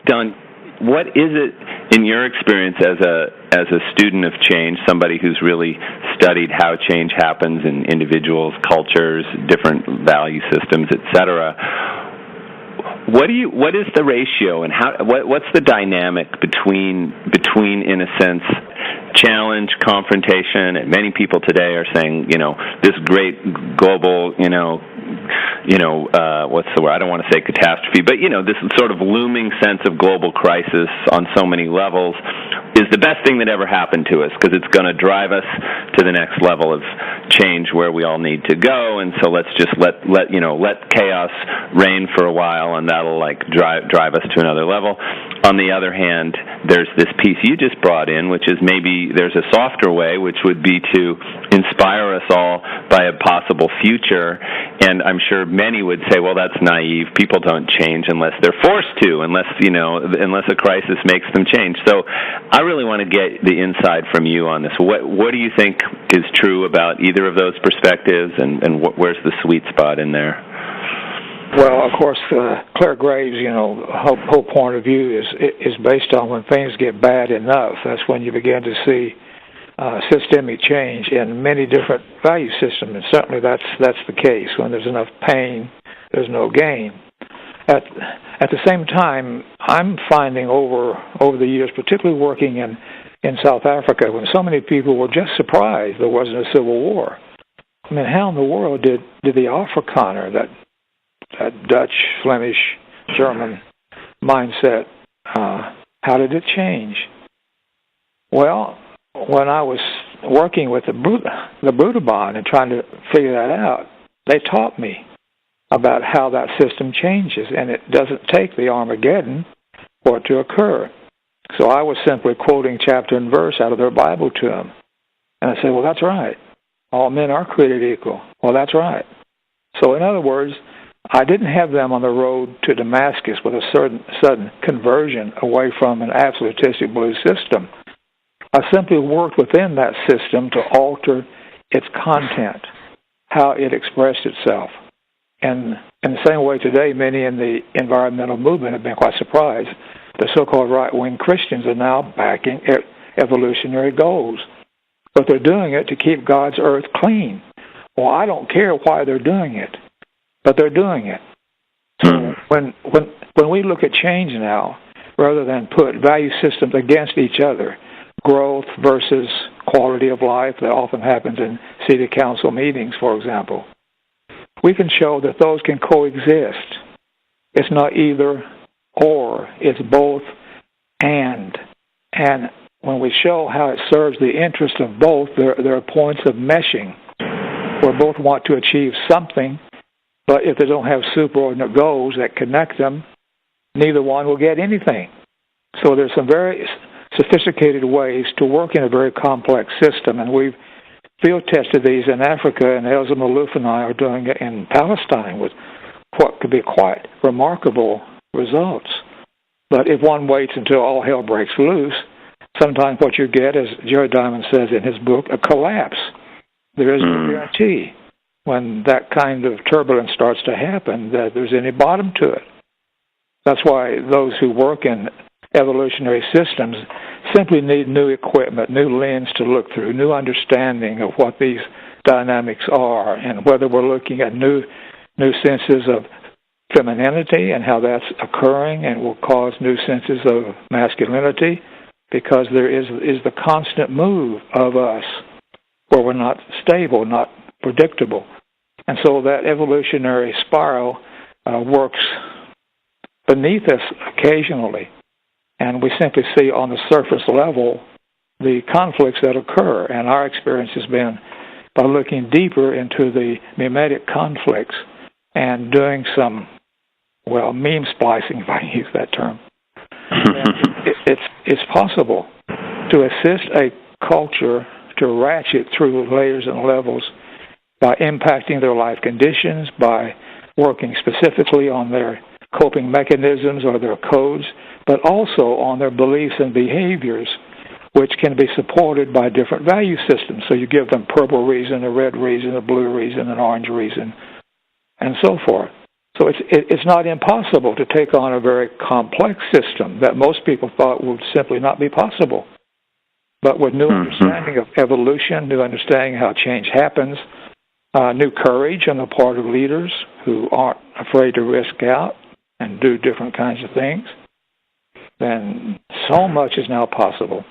Don, what is it in your experience as a student of change, somebody who's really studied how change happens in individuals, cultures, different value systems, etc.? What is the ratio, and what's the dynamic between in a sense challenge, confrontation, and many people today are saying, this great global, what's the word? I don't want to say catastrophe, but this sort of looming sense of global crisis on so many levels is the best thing that ever happened to us, because it's going to drive us to the next level of change where we all need to go. And so let's just let chaos reign for a while, and that'll drive us to another level. On the other hand, there's this piece you just brought in, which is maybe there's a softer way, which would be to inspire us all by a possible future. And I'm sure many would say, well, that's naive. People don't change unless they're forced to, unless a crisis makes them change. So I really want to get the inside from you on this. What do you think is true about either of those perspectives, and where's the sweet spot in there? Well, of course, Claire Graves', whole point of view is based on when things get bad enough. That's when you begin to see systemic change in many different value systems, and certainly that's the case. When there's enough pain, there's no gain. At the same time, I'm finding over the years, particularly working in South Africa, when so many people were just surprised there wasn't a civil war. I mean, how in the world did the Afrikaner, that Dutch, Flemish, German mindset, how did it change? Well, when I was working with the Broederbond and trying to figure that out, they taught me about how that system changes, and it doesn't take the Armageddon for it to occur. So I was simply quoting chapter and verse out of their Bible to them. And I said, well, that's right. All men are created equal. Well, that's right. So in other words, I didn't have them on the road to Damascus with a sudden conversion away from an absolutistic belief system. I simply worked within that system to alter its content, how it expressed itself. And in the same way today, many in the environmental movement have been quite surprised. The so-called right-wing Christians are now backing evolutionary goals. But they're doing it to keep God's earth clean. Well, I don't care why they're doing it, but they're doing it. So when we look at change now, rather than put value systems against each other, growth versus quality of life, that often happens in city council meetings, for example, we can show that those can coexist. It's not either or, it's both and. And when we show how it serves the interest of both, there are points of meshing where both want to achieve something, but if they don't have superordinate goals that connect them, neither one will get anything. So there's some very sophisticated ways to work in a very complex system, and we've field-tested these in Africa, and Elza Malouf and I are doing it in Palestine with what could be quite remarkable results. But if one waits until all hell breaks loose, sometimes what you get, as Jared Diamond says in his book, a collapse. There is no guarantee when that kind of turbulence starts to happen that there's any bottom to it. That's why those who work in evolutionary systems simply need new equipment, new lens to look through, new understanding of what these dynamics are, and whether we're looking at new senses of femininity and how that's occurring and will cause new senses of masculinity, because there is the constant move of us where we're not stable, not predictable. And so that evolutionary spiral works beneath us occasionally. And we simply see on the surface level the conflicts that occur. And our experience has been by looking deeper into the mimetic conflicts and doing some, meme splicing, if I can use that term. It's possible to assist a culture to ratchet through layers and levels by impacting their life conditions, by working specifically on their coping mechanisms or their codes, but also on their beliefs and behaviors, which can be supported by different value systems. So you give them purple reason, a red reason, a blue reason, an orange reason, and so forth. So it's not impossible to take on a very complex system that most people thought would simply not be possible. But with new understanding of evolution, new understanding how change happens, new courage on the part of leaders who aren't afraid to risk out and do different kinds of things, then so much is now possible.